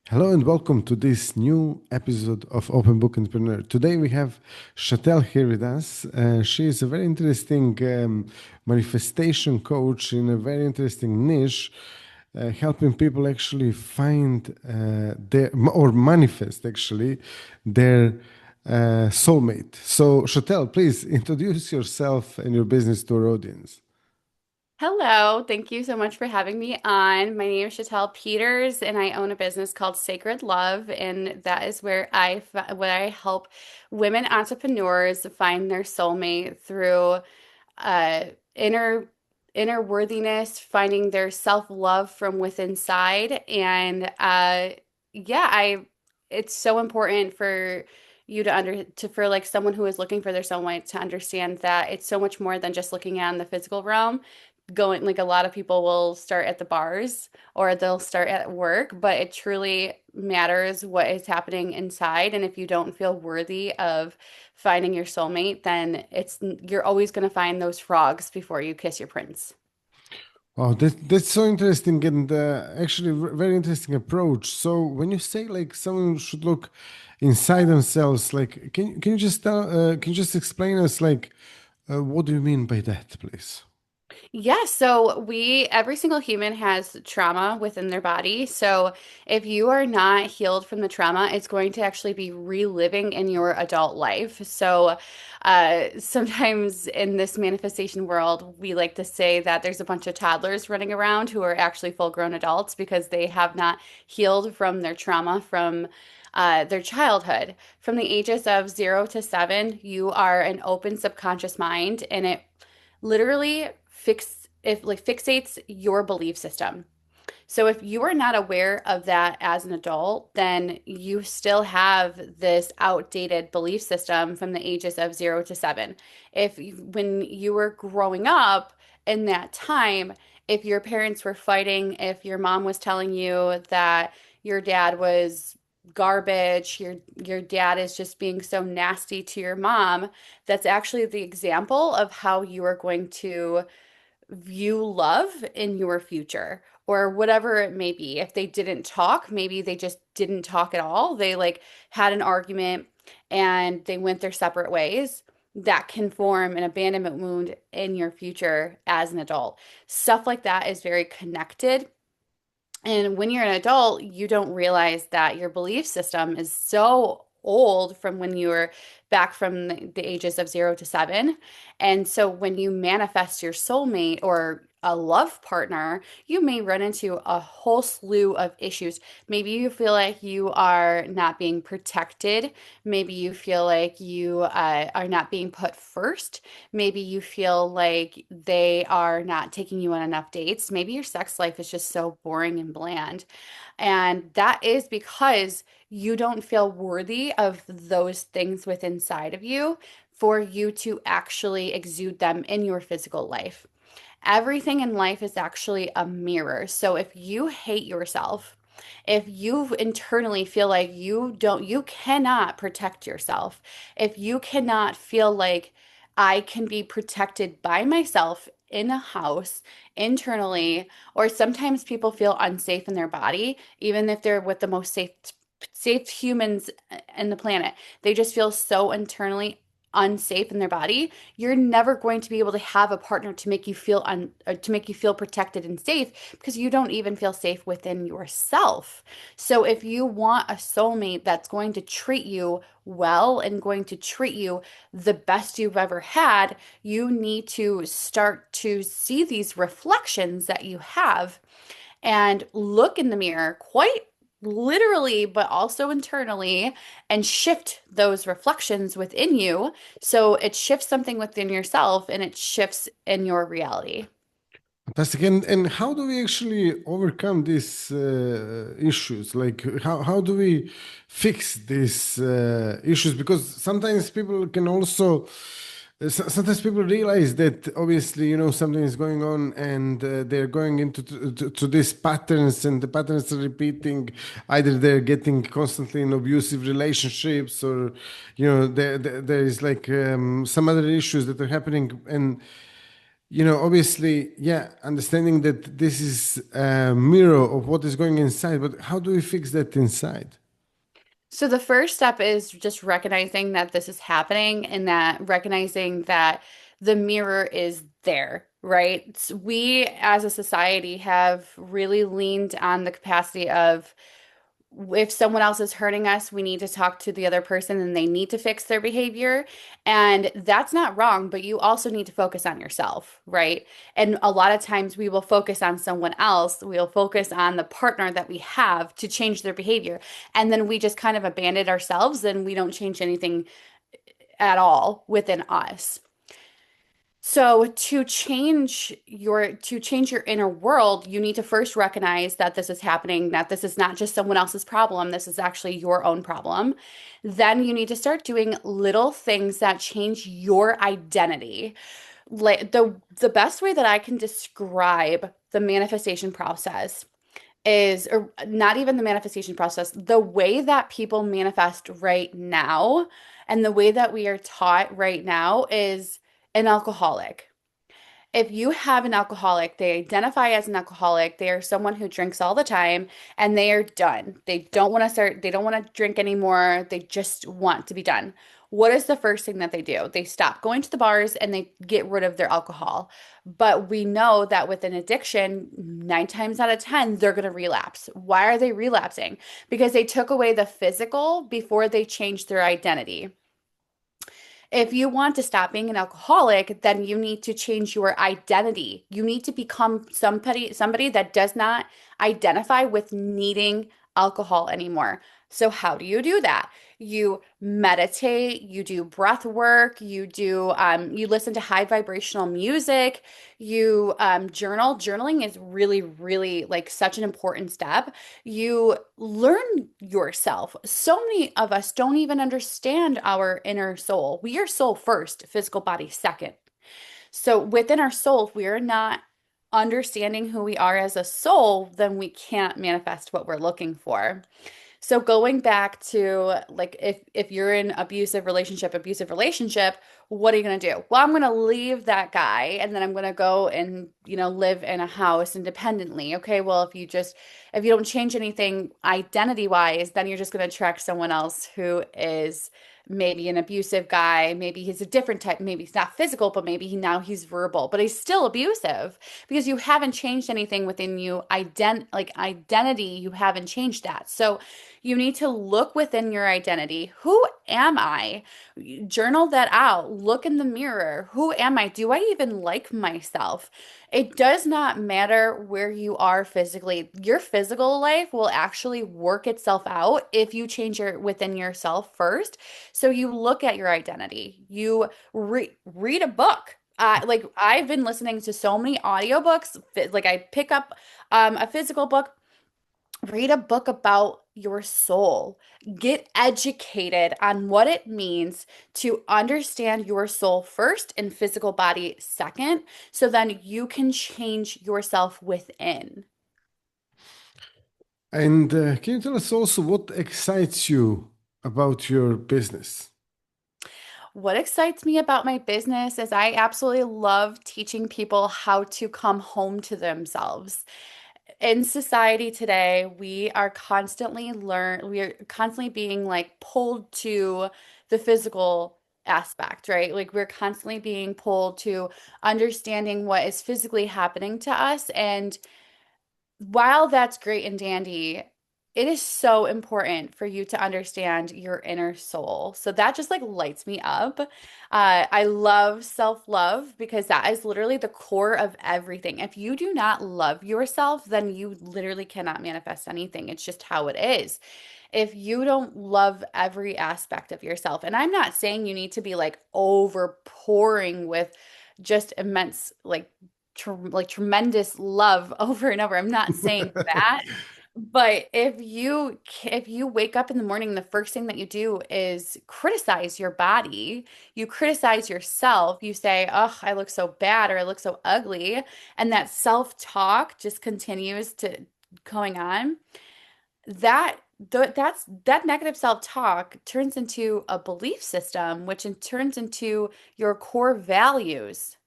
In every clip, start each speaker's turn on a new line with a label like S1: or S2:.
S1: Hello and welcome to this new episode of Open Book Entrepreneur. Today we have Shatel here with us. She is a very interesting manifestation coach in a very interesting niche, helping people actually find their or manifest actually their soulmate. So, Shatel, please introduce yourself and your business to our audience.
S2: Hello, thank you so much for having me on. My name is Shatel Peters, and I own a business called Sacred Love, and that is where I help women entrepreneurs find their soulmate through uh, inner inner worthiness, finding their self-love from within side, and yeah, I it's so important for you to for like someone who is looking for their soulmate to understand that it's so much more than just looking at in the physical realm going like a lot of people will start at the bars or they'll start at work, but it truly matters what is happening inside. And if you don't feel worthy of finding your soulmate, then you're always going to find those frogs before you kiss your prince.
S1: Oh, that's so interesting and actually very interesting approach. So when you say like someone should look inside themselves, like can you just can you just explain us like what do you mean by that, please?
S2: Yeah, so every single human has trauma within their body. So if you are not healed from the trauma, it's going to actually be reliving in your adult life. So sometimes in this manifestation world, we like to say that there's a bunch of toddlers running around who are actually full-grown adults because they have not healed from their trauma from their childhood. From the ages of 0 to 7, you are an open subconscious mind, and it literally fixates your belief system. So if you are not aware of that as an adult, then you still have this outdated belief system from the ages of 0 to 7. When you were growing up in that time, if your parents were fighting, if your mom was telling you that your dad was garbage, your dad is just being so nasty to your mom, that's actually the example of how you are going to view love in your future or whatever it may be. If they didn't talk, maybe they just didn't talk at all. They like had an argument and they went their separate ways. That can form an abandonment wound in your future as an adult. Stuff like that is very connected. And when you're an adult, you don't realize that your belief system is so old from when you were back from the ages of 0 to 7. And so when you manifest your soulmate or a love partner, you may run into a whole slew of issues. Maybe you feel like you are not being protected. Maybe you feel like you are not being put first. Maybe you feel like they are not taking you on enough dates. Maybe your sex life is just so boring and bland. And that is because you don't feel worthy of those things within inside of you for you to actually exude them in your physical life. Everything in life is actually a mirror. So if you hate yourself, if you internally feel like you cannot protect yourself, if you cannot feel like I can be protected by myself in a house internally, or sometimes people feel unsafe in their body, even if they're with the most safe humans in the planet. They just feel so internally unsafe in their body. You're never going to be able to have a partner to make you feel to make you feel protected and safe because you don't even feel safe within yourself. So if you want a soulmate that's going to treat you well and going to treat you the best you've ever had, you need to start to see these reflections that you have and look in the mirror quite literally, but also internally, and shift those reflections within you. So it shifts something within yourself and it shifts in your reality.
S1: Fantastic. And how do we actually overcome these issues? Like, how do we fix these issues? Because sometimes people can also, sometimes people realize that obviously, you know, something is going on and they're going into to these patterns and the patterns are repeating. Either they're getting constantly in abusive relationships or, you know, there is like some other issues that are happening. And Obviously, yeah, understanding that this is a mirror of what is going inside, but how do we fix that inside?
S2: So the first step is just recognizing that this is happening and that recognizing that the mirror is there, right? We as a society have really leaned on the capacity of if someone else is hurting us, we need to talk to the other person and they need to fix their behavior. And that's not wrong, but you also need to focus on yourself, right? And a lot of times we will focus on someone else, we'll focus on the partner that we have to change their behavior. And then we just kind of abandon ourselves and we don't change anything at all within us. So to change your inner world, you need to first recognize that this is happening, that this is not just someone else's problem, this is actually your own problem. Then you need to start doing little things that change your identity. Like the best way that I can describe the manifestation process is, or not even the manifestation process, the way that people manifest right now and the way that we are taught right now is an alcoholic. If you have an alcoholic, they identify as an alcoholic, they are someone who drinks all the time and they are done. They don't want to drink anymore. They just want to be done. What is the first thing that they do? They stop going to the bars and they get rid of their alcohol. But we know that with an addiction, 9 times out of 10, they're going to relapse. Why are they relapsing? Because they took away the physical before they changed their identity. If you want to stop being an alcoholic, then you need to change your identity. You need to become somebody that does not identify with needing alcohol anymore. So how do you do that? You meditate, you do breath work, you listen to high vibrational music, you journal. Journaling is really, really like such an important step. You learn yourself. So many of us don't even understand our inner soul. We are soul first, physical body second. So within our soul, if we are not understanding who we are as a soul, then we can't manifest what we're looking for. So going back to like if you're in abusive relationship, what are you going to do? Well, I'm going to leave that guy and then I'm going to go and, live in a house independently. Okay, well, if you don't change anything identity-wise, then you're just going to attract someone else who is maybe an abusive guy, maybe he's a different type, maybe he's not physical, but maybe he's verbal, but he's still abusive because you haven't changed anything within you identity, you haven't changed that. So you need to look within your identity. Who am I? Journal that out. Look in the mirror. Who am I? Do I even like myself? It does not matter where you are physically. Your physical life will actually work itself out if you change your within yourself first. So you look at your identity. You read a book. Like I've been listening to so many audiobooks. Like I pick up a physical book, read a book about your soul. Get educated on what it means to understand your soul first and physical body second, so then you can change yourself within.
S1: And can you tell us also what excites you about your business?
S2: What excites me about my business is I absolutely love teaching people how to come home to themselves. In society today, we are constantly being like pulled to the physical aspect, right? Like we're constantly being pulled to understanding what is physically happening to us. And while that's great and dandy, it is so important for you to understand your inner soul. So that just like lights me up. I love self-love because that is literally the core of everything. If you do not love yourself, then you literally cannot manifest anything. It's just how it is. If you don't love every aspect of yourself, and I'm not saying you need to be like over pouring with just immense like tremendous love over and over. I'm not saying that. But if you wake up in the morning, the first thing that you do is criticize your body, you criticize yourself, you say, "Oh, I look so bad," or "I look so ugly," and that self-talk just continues to going on, that negative self-talk turns into a belief system, which turns into your core values.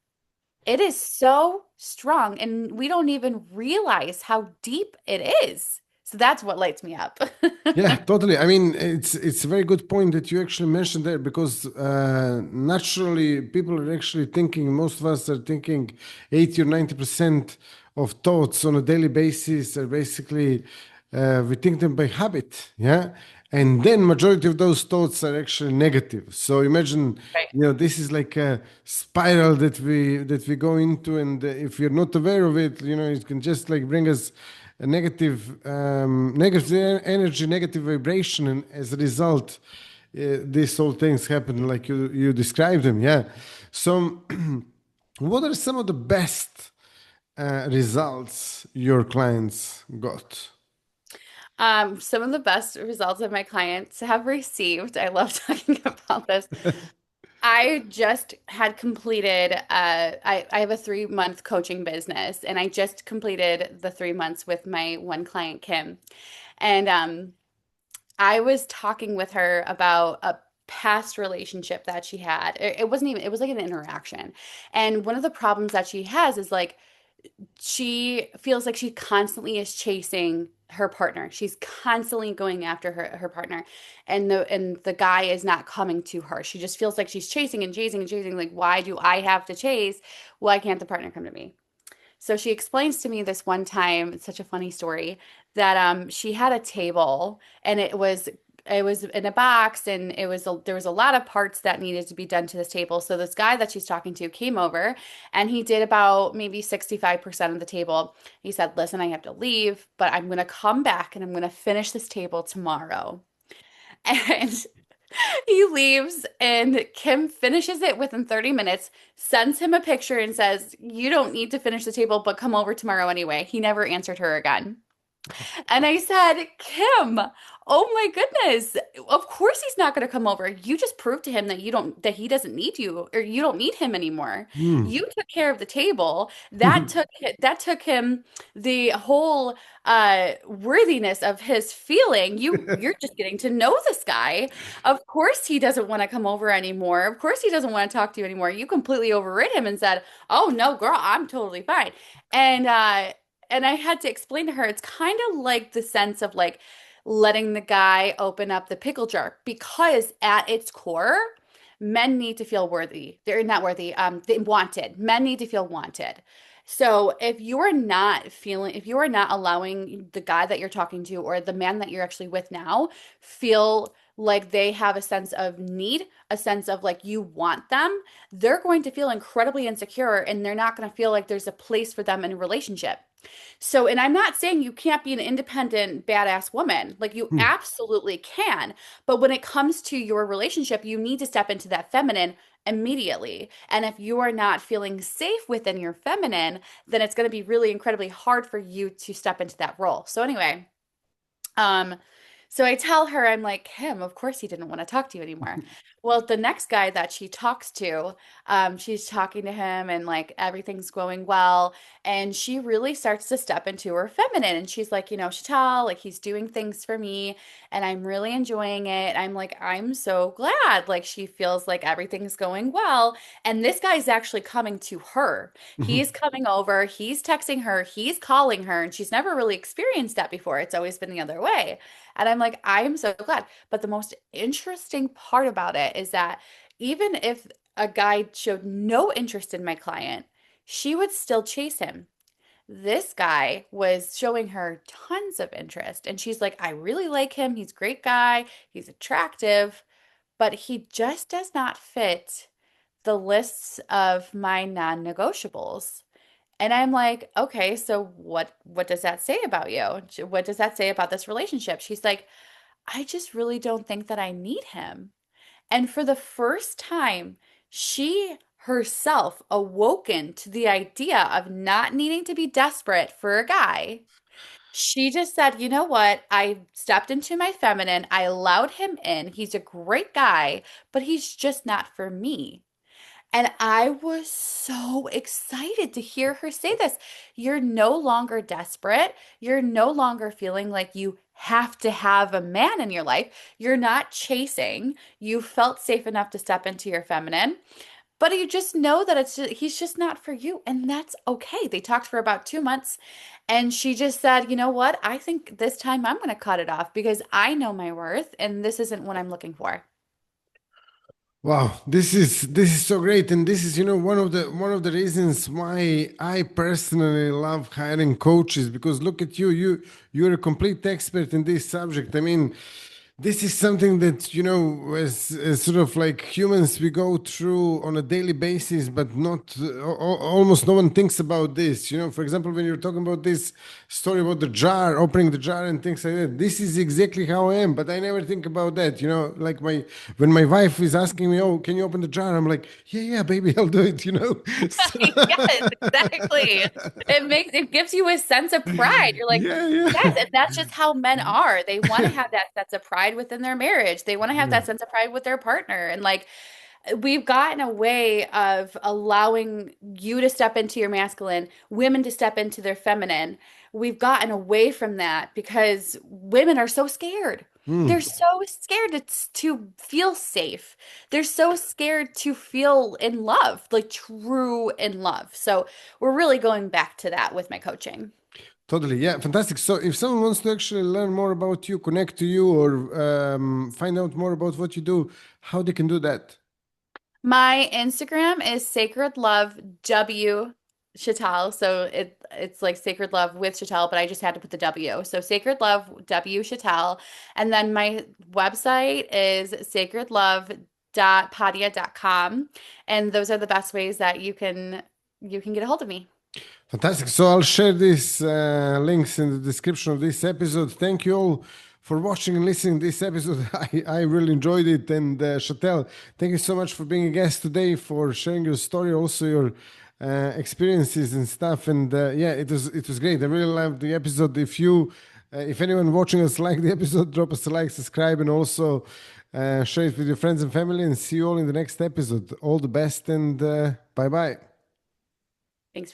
S2: It is so strong, and we don't even realize how deep it is. So that's what lights me up.
S1: Yeah, totally. I mean, it's a very good point that you actually mentioned there because naturally people are actually thinking. Most of us are thinking 80 or 90% of thoughts on a daily basis are basically we think them by habit. Yeah, and then majority of those thoughts are actually negative. So imagine,
S2: Right.
S1: this is like a spiral that we go into, and if you're not aware of it, it can just like bring us a negative energy, negative vibration, and as a result, these whole things happen like you described them. Yeah. So, what are some of the best results your clients got?
S2: Some of the best results that my clients have received, I love talking about this. I just had completed, I have a 3 month coaching business, and I just completed the 3 months with my one client, Kim. And I was talking with her about a past relationship that she had. It wasn't even, it was like an interaction. And one of the problems that she has is like, she feels like she constantly is chasing her partner. She's constantly going after her partner, and the guy is not coming to her. She just feels like she's chasing and chasing and chasing. Like, why do I have to chase? Why can't the partner come to me? So she explains to me this one time, it's such a funny story, that she had a table, and it was in a box, and there was a lot of parts that needed to be done to this table. So this guy that she's talking to came over, and he did about maybe 65% of the table. He said, "Listen, I have to leave, but I'm going to come back and I'm going to finish this table tomorrow." And he leaves, and Kim finishes it within 30 minutes, sends him a picture, and says, "You don't need to finish the table, but come over tomorrow anyway." He never answered her again. And I said, "Kim, oh my goodness. Of course he's not going to come over. You just proved to him that that he doesn't need you, or you don't need him anymore.
S1: Hmm.
S2: You took care of the table. That took him the whole worthiness of his feeling. You're just getting to know this guy. Of course he doesn't want to come over anymore. Of course he doesn't want to talk to you anymore. You completely overrid him and said, "Oh no, girl, I'm totally fine." And I had to explain to her, it's kind of like the sense of like letting the guy open up the pickle jar, because at its core, men need to feel worthy. They're not worthy, they wanted. Men need to feel wanted. So if you are not allowing the guy that you're talking to, or the man that you're actually with now, feel like they have a sense of need, a sense of like you want them, they're going to feel incredibly insecure, and they're not going to feel like there's a place for them in a relationship. So, and I'm not saying you can't be an independent, badass woman. Like, you
S1: Hmm.
S2: absolutely can. But when it comes to your relationship, you need to step into that feminine immediately. And if you are not feeling safe within your feminine, then it's going to be really incredibly hard for you to step into that role. So, anyway, um, so I tell her, I'm like, "Kim, of course he didn't want to talk to you anymore." Well, the next guy that she talks to, she's talking to him, and like everything's going well. And she really starts to step into her feminine. And she's like, "Shatel, like he's doing things for me, and I'm really enjoying it." I'm like, "I'm so glad." Like, she feels like everything's going well. And this guy's actually coming to her. He's coming over, he's texting her, he's calling her, and she's never really experienced that before. It's always been the other way. And I'm like, I am so glad. But the most interesting part about it is that even if a guy showed no interest in my client, she would still chase him. This guy was showing her tons of interest. And she's like, "I really like him. He's a great guy. He's attractive, but he just does not fit the lists of my non-negotiables." And I'm like, "Okay, so what does that say about you? What does that say about this relationship?" She's like, "I just really don't think that I need him." And for the first time, she herself awoken to the idea of not needing to be desperate for a guy. She just said, "You know what? I stepped into my feminine. I allowed him in. He's a great guy, but he's just not for me." And I was so excited to hear her say this. You're no longer desperate. You're no longer feeling like you have to have a man in your life. You're not chasing. You felt safe enough to step into your feminine. but you just know that he's just not for you, and that's okay. They talked for about 2 months, and she just said, "You know what? I think this time I'm going to cut it off because I know my worth, and this isn't what I'm looking for."
S1: Wow, this is so great, and this is one of the reasons why I personally love hiring coaches, because look at you're a complete expert in this subject. I mean, this is something that as sort of like humans we go through on a daily basis, but not almost no one thinks about this. For example, when you're talking about this story about the jar, opening the jar and things like that, this is exactly how I am, but I never think about that. Like when my wife is asking me, "Oh, can you open the jar?" I'm like, "Yeah, yeah, baby, I'll do it." So,
S2: Yes, exactly. It gives you a sense of pride. You're like,
S1: yeah, yeah,
S2: yes, and that's just how men are. They want to have that sense of pride within their marriage. They want to have
S1: yeah.
S2: that sense of pride with their partner. And like we've gotten a way of allowing you to step into your masculine, women to step into their feminine. We've gotten away from that because women are so scared. They're
S1: Hmm.
S2: so scared to feel safe. They're so scared to feel in love, like true in love. So we're really going back to that with my coaching.
S1: Totally, yeah, fantastic. So, if someone wants to actually learn more about you, connect to you, or find out more about what you do, how they can do that?
S2: My Instagram is Sacred Love W Shatel. So it's like Sacred Love with Shatel, but I just had to put the W. So Sacred Love W Shatel. And then my website is sacredlove.padia.com. And those are the best ways that you can get a hold of me.
S1: Fantastic. So, I'll share these links in the description of this episode. Thank you all for watching and listening to this episode. I really enjoyed it. And Chantel, thank you so much for being a guest today, for sharing your story, also your experiences and stuff. And yeah, it was great. I really loved the episode. If anyone watching us like the episode, drop us a like, subscribe, and also share it with your friends and family. And see you all in the next episode. All the best, and bye bye.